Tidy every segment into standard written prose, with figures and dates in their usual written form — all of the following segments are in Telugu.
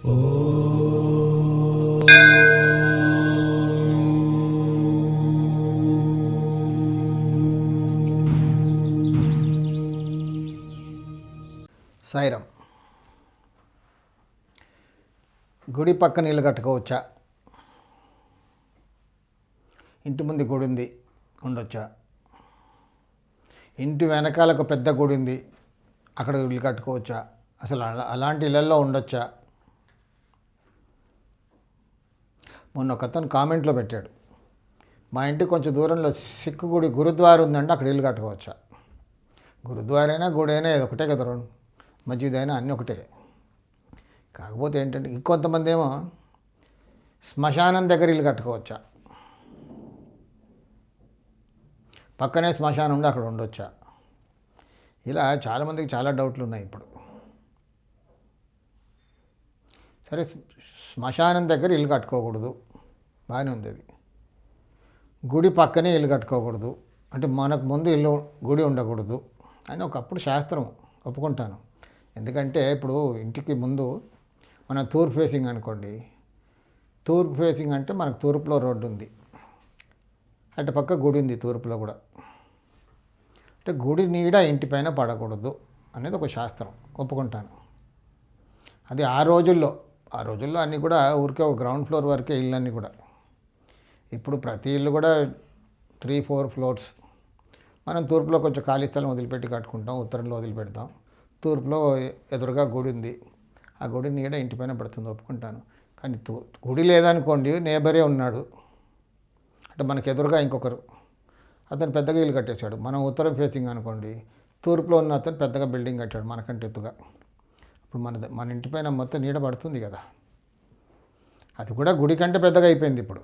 సాయిరాం. గుడి పక్కన ఇల్లు కట్టుకోవచ్చా? ఇంటి ముందు గుడి ఉంది, ఉండొచ్చా? ఇంటి వెనకాల ఒక పెద్ద గుడి ఉంది, అక్కడ ఇల్లు కట్టుకోవచ్చా? అసలు అలాంటి ఇళ్ళల్లో ఉండొచ్చా? మొన్న ఒక అతను కామెంట్లో పెట్టాడు, మా ఇంటికి కొంచెం దూరంలో సిక్కు గుడి గురుద్వార ఉందంటే అక్కడ ఇల్లు కట్టుకోవచ్చా? గురుద్వారైనా గుడి అయినా ఏదో ఒకటే కదా, మస్జిద్ అయినా అన్నీ ఒకటే. కాకపోతే ఏంటంటే ఇంకొంతమంది ఏమో శ్మశానం దగ్గర ఇల్లు కట్టుకోవచ్చా, పక్కనే శ్మశానం ఉండి అక్కడ ఉండొచ్చా? ఇలా చాలామందికి చాలా డౌట్లు ఉన్నాయి ఇప్పుడు. సరే, శ్మశానం దగ్గర ఇల్లు కట్టుకోకూడదు, బాగానే ఉంది. అది గుడి పక్కనే ఇల్లు కట్టుకోకూడదు అంటే మనకు ముందు ఇల్లు గుడి ఉండకూడదు అని ఒకప్పుడు శాస్త్రం, ఒప్పుకుంటాను. ఎందుకంటే ఇప్పుడు ఇంటికి ముందు మన తూర్పు ఫేసింగ్ అనుకోండి, తూర్పు ఫేసింగ్ అంటే మనకు తూర్పులో రోడ్డు ఉంది, అటు పక్క గుడి ఉంది తూర్పులో కూడా. అంటే గుడి నీడ ఇంటిపైన పడకూడదు అనేది ఒక శాస్త్రం, ఒప్పుకుంటాను. అది ఆ రోజుల్లో అన్నీ కూడా ఊరికే ఒక గ్రౌండ్ ఫ్లోర్ వరకే ఇళ్ళన్నీ కూడా. ఇప్పుడు ప్రతి ఇల్లు కూడా 3-4 ఫ్లోర్స్. మనం తూర్పులో కొంచెం ఖాళీ స్థలం వదిలిపెట్టి కట్టుకుంటాం, ఉత్తరంలో వదిలిపెడతాం. తూర్పులో ఎదురుగా గుడి ఉంది, ఆ గుడి నీడ ఇంటిపైన పడుతుంది, ఒప్పుకుంటాను. కానీ గుడి లేదనుకోండి, నేబరే ఉన్నాడు అంటే మనకు ఎదురుగా ఇంకొకరు, అతను పెద్దగా ఇల్లు కట్టేశాడు. మనం ఉత్తరం ఫేసింగ్ అనుకోండి, తూర్పులో ఉన్న అతను పెద్దగా బిల్డింగ్ కట్టాడు మనకంటే ఎత్తుగా. ఇప్పుడు మన ఇంటిపైన మొత్తం నీడ పడుతుంది కదా. అది కూడా గుడి కంటే పెద్దగా అయిపోయింది ఇప్పుడు.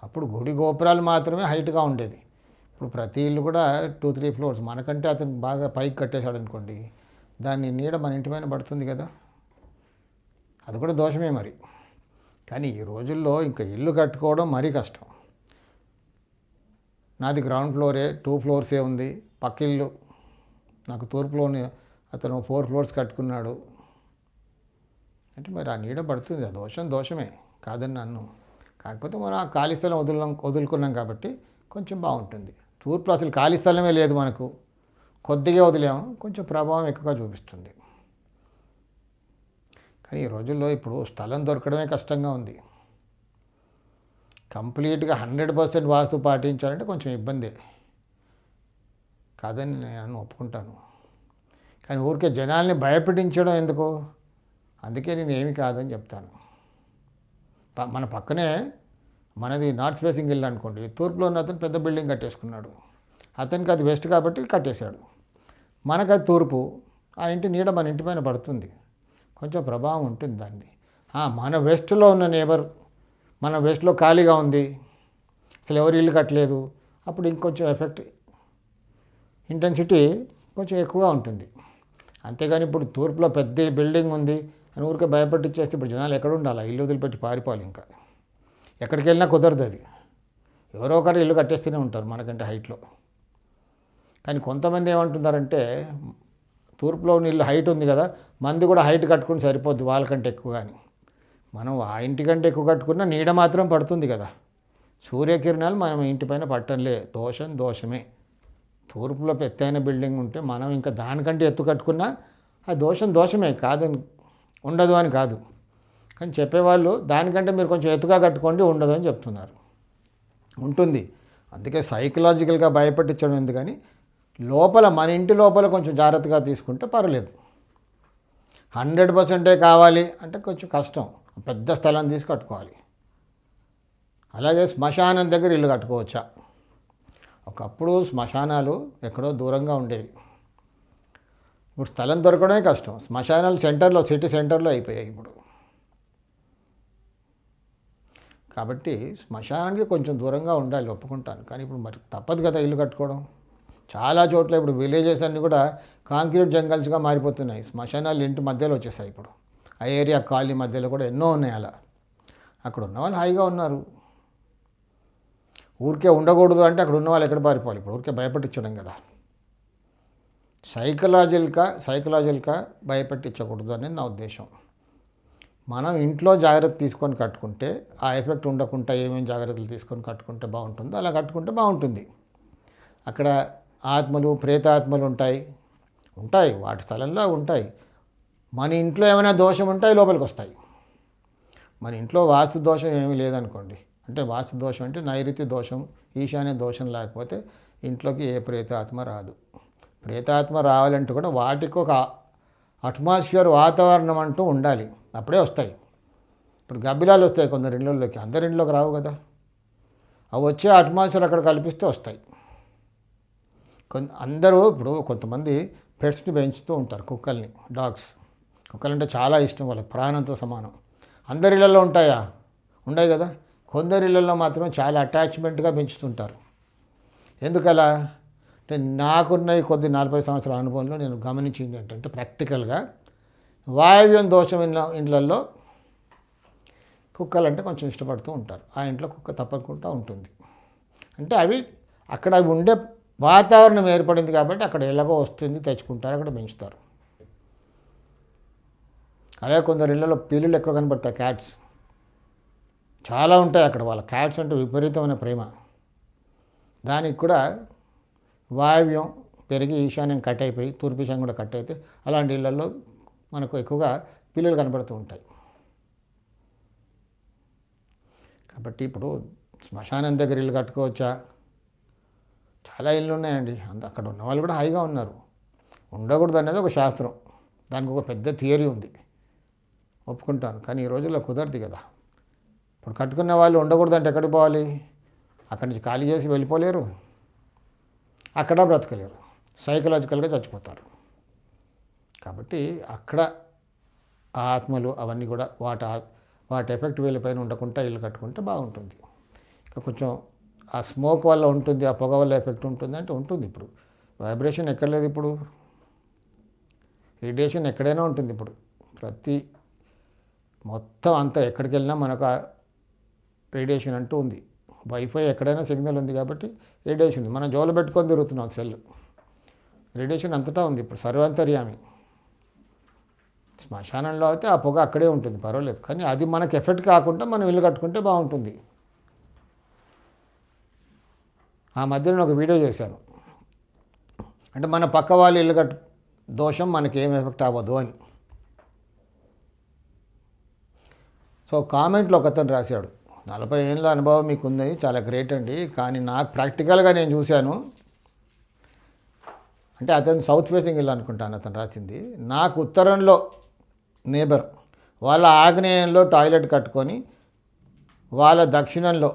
అప్పుడు గుడి గోపురాలు మాత్రమే హైట్గా ఉండేది, ఇప్పుడు ప్రతి ఇల్లు కూడా 2-3 ఫ్లోర్స్. మనకంటే అతను బాగా పైకి కట్టేశాడు అనుకోండి, దాని నీడ మన ఇంటిపైన పడుతుంది కదా, అది కూడా దోషమే మరి. కానీ ఈ రోజుల్లో ఇంకా ఇల్లు కట్టుకోవడం మరీ కష్టం. నాది గ్రౌండ్ ఫ్లోరే, 2 ఫ్లోర్సే ఉంది, పక్కిల్లు నాకు తూర్పులోనే అతను 4 ఫ్లోర్స్ కట్టుకున్నాడు అంటే మరి ఆ నీడ పడుతుంది. ఆ దోషమే కాదని నన్ను. కాకపోతే మనం ఆ ఖాళీ స్థలం వదులుకున్నాం కాబట్టి కొంచెం బాగుంటుంది. తూర్పులో అసలు ఖాళీ స్థలమే లేదు, మనకు కొద్దిగా వదిలేము, కొంచెం ప్రభావం ఎక్కువగా చూపిస్తుంది. కానీ ఈ రోజుల్లో ఇప్పుడు స్థలం దొరకడమే కష్టంగా ఉంది. కంప్లీట్గా 100% వాస్తు పాటించాలంటే కొంచెం ఇబ్బందే కాదని నేను ఒప్పుకుంటాను. కానీ ఊరికే జనాల్ని భయపెట్టించడం ఎందుకు, అందుకే నేను ఏమి కాదని చెప్తాను. మన పక్కనే మనది నార్త్ ఫేసింగ్ ఇల్లు అనుకోండి, తూర్పులో ఉన్న అతను పెద్ద బిల్డింగ్ కట్టేసుకున్నాడు, అతనికి అది వెస్ట్ కాబట్టి కట్టేశాడు, మనకు అది తూర్పు. ఆ ఇంటి నీడ మన ఇంటి పైన పడుతుంది, కొంచెం ప్రభావం ఉంటుంది దాన్ని. మన వెస్ట్లో ఉన్న నేబర్, మన వెస్ట్లో ఖాళీగా ఉంది, అసలు ఎవరు ఇల్లు కట్టలేదు, అప్పుడు ఇంకొంచెం ఎఫెక్ట్, ఇంటెన్సిటీ కొంచెం ఎక్కువగా ఉంటుంది. అంతేగాని ఇప్పుడు తూర్పులో పెద్ద బిల్డింగ్ ఉంది అని ఊరికే భయపెట్టిచ్చేస్తే ఇప్పుడు జనాలు ఎక్కడ ఉండాలి, ఇల్లు వదిలిపెట్టి పారిపోవాలి. ఇంకా ఎక్కడికి వెళ్ళినా కుదరదు అది. ఎవరో ఒకరు ఇల్లు కట్టేస్తూనే ఉంటారు మనకంటే హైట్లో. కానీ కొంతమంది ఏమంటున్నారంటే, తూర్పులో ఉన్న ఇల్లు హైట్ ఉంది కదా, మంది కూడా హైట్ కట్టుకుని సరిపోద్ది వాళ్ళకంటే ఎక్కువ. కానీ మనం ఆ ఇంటికంటే ఎక్కువ కట్టుకున్నా నీడ మాత్రం పడుతుంది కదా, సూర్యకిరణాలు మనం ఇంటిపైన పట్టంలే, దోషమే. తూర్పులో ఎత్తైన బిల్డింగ్ ఉంటే మనం ఇంకా దానికంటే ఎత్తు కట్టుకున్నా ఆ దోషమే, కాదని ఉండదు అని కాదు. కానీ చెప్పేవాళ్ళు దానికంటే మీరు కొంచెం ఎత్తుగా కట్టుకోండి, ఉండదు అని చెప్తున్నారు. ఉంటుంది, అందుకే సైకలాజికల్గా భయపెట్టించడం ఎందుకని, లోపల మన ఇంటి లోపల కొంచెం జాగ్రత్తగా తీసుకుంటే పర్వాలేదు. 100% కావాలి అంటే కొంచెం కష్టం, పెద్ద స్థలం తీసి కట్టుకోవాలి. అలాగే శ్మశానం దగ్గర ఇల్లు కట్టుకోవచ్చా? ఒకప్పుడు శ్మశానాలు ఎక్కడో దూరంగా ఉండేవి, ఇప్పుడు స్థలం దొరకడమే కష్టం. శ్మశానాలు సెంటర్లో, సిటీ సెంటర్లో అయిపోయాయి ఇప్పుడు. కాబట్టి శ్మశానానికి కొంచెం దూరంగా ఉండాలి, ఒప్పుకుంటాను. కానీ ఇప్పుడు మరి తప్పదు కదా ఇల్లు కట్టుకోవడం. చాలా చోట్ల ఇప్పుడు విలేజెస్ అన్నీ కూడా కాంక్రీట్ జంగల్స్గా మారిపోతున్నాయి, శ్మశానాలు ఇంటి మధ్యలో వచ్చేసాయి ఇప్పుడు. ఆ ఏరియా ఖాళీ మధ్యలో కూడా ఎన్నో ఉన్నాయి అలా. అక్కడ ఉన్న వాళ్ళు హాయిగా ఉన్నారు, ఊరికే ఉండకూడదు అంటే అక్కడ ఉన్న వాళ్ళు ఎక్కడ పారిపోవాలి, ఇప్పుడు ఊరికే భయపెట్టించడం కదా. సైకలాజికల్గా భయపెట్టించకూడదు అనేది నా ఉద్దేశం. మనం ఇంట్లో జాగ్రత్త తీసుకొని కట్టుకుంటే ఆ ఎఫెక్ట్ ఉండకుండా ఏమేమి జాగ్రత్తలు తీసుకొని కట్టుకుంటే బాగుంటుందో అలా కట్టుకుంటే బాగుంటుంది. అక్కడ ఆత్మలు ప్రేతాత్మలు ఉంటాయి ఉంటాయి వాటి స్థలంలో ఉంటాయి. మన ఇంట్లో ఏమైనా దోషం ఉంటే లోపలికి వస్తాయి. మన ఇంట్లో వాస్తు దోషం ఏమీ లేదనుకోండి, అంటే వాస్తు దోషం అంటే నైరుతి దోషం ఈశాన్య దోషం లేకపోతే ఇంట్లోకి ఏ ప్రేతాత్మ రాదు. ప్రేతాత్మ రావాలంటే కూడా వాటికి ఒక అట్మాస్ఫియర్ వాతావరణం అంటూ ఉండాలి, అప్పుడే వస్తాయి. ఇప్పుడు గబ్బిలాలు వస్తాయి కొందరు ఇళ్ళల్లోకి, అందరి ఇంట్లోకి రావు కదా. అవి వచ్చే అట్మాస్ఫియర్ అక్కడ కల్పిస్తే వస్తాయి. అందరూ ఇప్పుడు కొంతమంది పెట్స్ని పెంచుతూ ఉంటారు, కుక్కల్ని, డాగ్స్. కుక్కలంటే చాలా ఇష్టం, వాళ్ళకి ప్రాణంతో సమానం. అందరి ఇళ్ళల్లో ఉంటాయా? ఉండవు కదా. కొందరి ఇళ్ళల్లో మాత్రం చాలా అటాచ్మెంట్గా పెంచుతుంటారు. ఎందుకలా అంటే నాకున్న ఈ కొద్ది 40 సంవత్సరాల అనుభవంలో నేను గమనించింది ఏంటంటే ప్రాక్టికల్గా వాయవ్యం దోషం ఇళ్ళల్లో కుక్కలు అంటే కొంచెం ఇష్టపడుతూ ఉంటారు. ఆ ఇంట్లో కుక్క తప్పకుండా ఉంటుంది. అంటే అవి అక్కడ ఉండే వాతావరణం ఏర్పడింది కాబట్టి అక్కడ ఎలాగో వస్తుంది, తెచ్చుకుంటారు, అక్కడ పెంచుతారు. అలాగే కొందరు ఇళ్ళలో పిల్లులు ఎక్కువ కనబడతాయి, క్యాట్స్ చాలా ఉంటాయి అక్కడ. వాళ్ళ క్యాట్స్ అంటే విపరీతమైన ప్రేమ. దానికి కూడా వాయవ్యం పెరిగి ఈశాన్యం కట్ అయిపోయి తూర్పు ఈశాన్యం కూడా కట్ అయితే అలాంటి ఇళ్ళల్లో మనకు ఎక్కువగా పిల్లులు కనబడుతూ ఉంటాయి. కాబట్టి ఇప్పుడు శ్మశానం దగ్గర ఇల్లు కట్టుకోవచ్చా? చాలా ఇళ్ళు ఉన్నాయండి. అక్కడ ఉన్న వాళ్ళు కూడా హాయిగా ఉన్నారు. ఉండకూడదు అనేది ఒక శాస్త్రం, దానికి ఒక పెద్ద థియరీ ఉంది, ఒప్పుకుంటాను. కానీ ఈ రోజుల్లో కుదరదు కదా. ఇప్పుడు కట్టుకునే వాళ్ళు ఉండకూడదు అంటే ఎక్కడికి పోవాలి? అక్కడి నుంచి ఖాళీ చేసి వెళ్ళిపోలేరు, అక్కడ బ్రతకలేరు, సైకలాజికల్గా చచ్చిపోతారు. కాబట్టి అక్కడ ఆత్మలు అవన్నీ కూడా వాటి ఎఫెక్ట్ వీళ్ళపైన ఉండకుండా ఇల్లు కట్టుకుంటే బాగుంటుంది. ఇంకా కొంచెం ఆ స్మోక్ వల్ల ఉంటుంది, ఆ పొగ వల్ల ఎఫెక్ట్ ఉంటుంది అంటే ఉంటుంది. ఇప్పుడు వైబ్రేషన్ ఎక్కడ లేదు, ఇప్పుడు రేడియేషన్ ఎక్కడైనా ఉంటుంది. ఇప్పుడు ప్రతి మొత్తం అంతా ఎక్కడికి వెళ్ళినా మనకు రేడియేషన్ అంటూ ఉంది. వైఫై ఎక్కడైనా సిగ్నల్ ఉంది కాబట్టి రేడియేషన్ ఉంది. మనం జోలు పెట్టుకొని తిరుగుతున్నాం సెల్, రేడియేషన్ అంతటా ఉంది. ఇప్పుడు సర్వాంతర్యామి. శ్మశానంలో అయితే ఆ పొగ అక్కడే ఉంటుంది, పర్వాలేదు. కానీ అది మనకు ఎఫెక్ట్ కాకుండా మనం ఇల్లు కట్టుకుంటే బాగుంటుంది. ఆ మధ్యలో ఒక వీడియో చేశాను, అంటే మన పక్క వాళ్ళు ఇల్లు దోషం మనకి ఏం ఎఫెక్ట్ అవ్వదు అని. సో కామెంట్లో ఒకతను రాశాడు, 40 ఏళ్ళ అనుభవం మీకు ఉంది, చాలా గ్రేట్ అండి, కానీ నాకు ప్రాక్టికల్గా నేను చూశాను. అంటే అతను సౌత్ ఫేసింగ్ ఇల్లు అనుకుంటాను అతను రాసింది. నాకు ఉత్తరంలో నేబర్ వాళ్ళ ఆగ్నేయంలో టాయిలెట్ కట్టుకొని వాళ్ళ దక్షిణంలో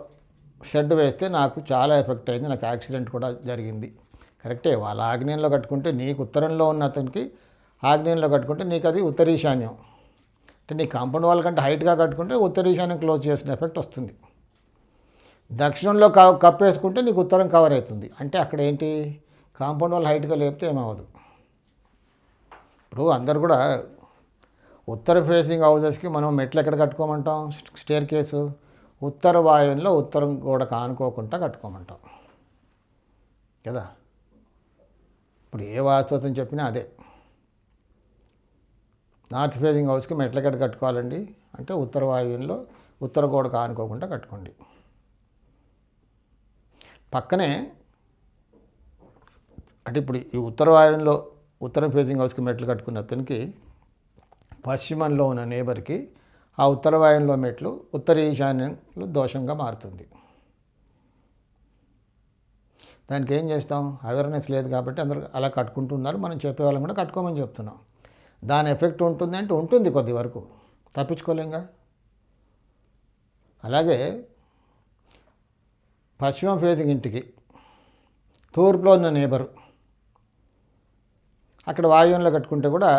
షెడ్ వేస్తే నాకు చాలా ఎఫెక్ట్ అయింది, నాకు యాక్సిడెంట్ కూడా జరిగింది. కరెక్టే, వాళ్ళ ఆగ్నేయంలో కట్టుకుంటే నీకు ఉత్తరంలో ఉన్న అతనికి ఆగ్నేయంలో కట్టుకుంటే నీకు అది ఉత్తరీశాన్యం. అంటే నీ కాంపౌండ్ వాళ్ళ కంటే హైట్గా కట్టుకుంటే ఉత్తరీశాన్యం క్లోజ్ చేసిన ఎఫెక్ట్ వస్తుంది. దక్షిణంలో కప్పేసుకుంటే నీకు ఉత్తరం కవర్ అవుతుంది. అంటే అక్కడ ఏంటి, కాంపౌండ్ వాళ్ళు హైట్గా లేపితే ఏమవ్వదు. ఇప్పుడు అందరు కూడా ఉత్తర ఫేసింగ్ హౌజెస్కి మనం మెట్లు ఎక్కడ కట్టుకోమంటాం, స్టేర్ కేసు ఉత్తర వాయువులో ఉత్తరం గోడ కానుకోకుండా కట్టుకోమంటాం కదా. ఇప్పుడు ఏ వాస్తుత్వం చెప్పినా అదే. నార్త్ ఫేసింగ్ హౌస్కి మెట్ల ఎక్కడ కట్టుకోవాలండి అంటే ఉత్తర వాయువులో ఉత్తర గోడ కానుకోకుండా కట్టుకోండి. పక్కనే అంటే ఇప్పుడు ఈ ఉత్తర వాయువులో ఉత్తర ఫేసింగ్ హౌస్కి మెట్లు కట్టుకున్న అతనికి పశ్చిమంలో ఉన్న నేబర్కి ఆ ఉత్తర వాయువులో మెట్లు ఉత్తర ఈశాన్యంలో దోషంగా మారుతుంది. దానికి ఏం చేస్తాం, అవేర్నెస్ లేదు కాబట్టి అందరూ అలా కట్టుకుంటున్నారు. మనం చెప్పే వాళ్ళని కూడా కట్టుకోమని చెప్తున్నాం. దాని ఎఫెక్ట్ ఉంటుంది అంటే ఉంటుంది, కొద్ది వరకు తప్పించుకోలేంగా. అలాగే పశ్చిమ ఫేసింగ్ ఇంటికి తూర్పులో ఉన్న నేబరు అక్కడ వాయువులో కట్టుకుంటే కూడా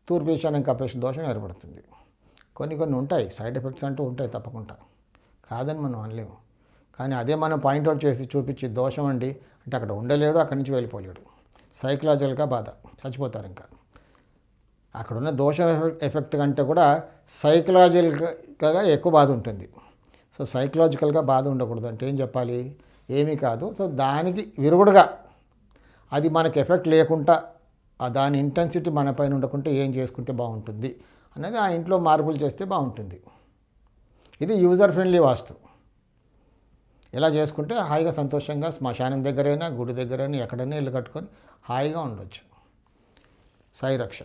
తూర్పు ఈశాన్యం కప్పేసిన దోషం ఏర్పడుతుంది. కొన్ని ఉంటాయి, సైడ్ ఎఫెక్ట్స్ అంటూ ఉంటాయి తప్పకుండా, కాదని మనం అనలేము. కానీ అదే మనం పాయింట్అవుట్ చేసి చూపించి దోషం అండి అంటే అక్కడ ఉండలేడు, అక్కడి నుంచి వెళ్ళిపోలేడు, సైకలాజికల్గా బాధ, చచ్చిపోతారు. ఇంకా అక్కడున్న దోషం ఎఫెక్ట్ కంటే కూడా సైకలాజికల్గా ఎక్కువ బాధ ఉంటుంది. సో సైకలాజికల్గా బాధ ఉండకూడదు అంటే ఏం చెప్పాలి, ఏమీ కాదు. సో దానికి విరుగుడుగా అది మనకి ఎఫెక్ట్ లేకుండా దాని ఇంటెన్సిటీ మన పైన ఉండకుంటే ఏం చేసుకుంటే బాగుంటుంది అనేది ఆ ఇంట్లో మార్పులు చేస్తే బాగుంటుంది. ఇది యూజర్ ఫ్రెండ్లీ వాస్తు. ఇలా చేసుకుంటే హాయిగా సంతోషంగా శ్మశానం దగ్గరైనా గుడి దగ్గరైనా ఎక్కడైనా ఇల్లు కట్టుకొని హాయిగా ఉండొచ్చు. సాయి రక్ష.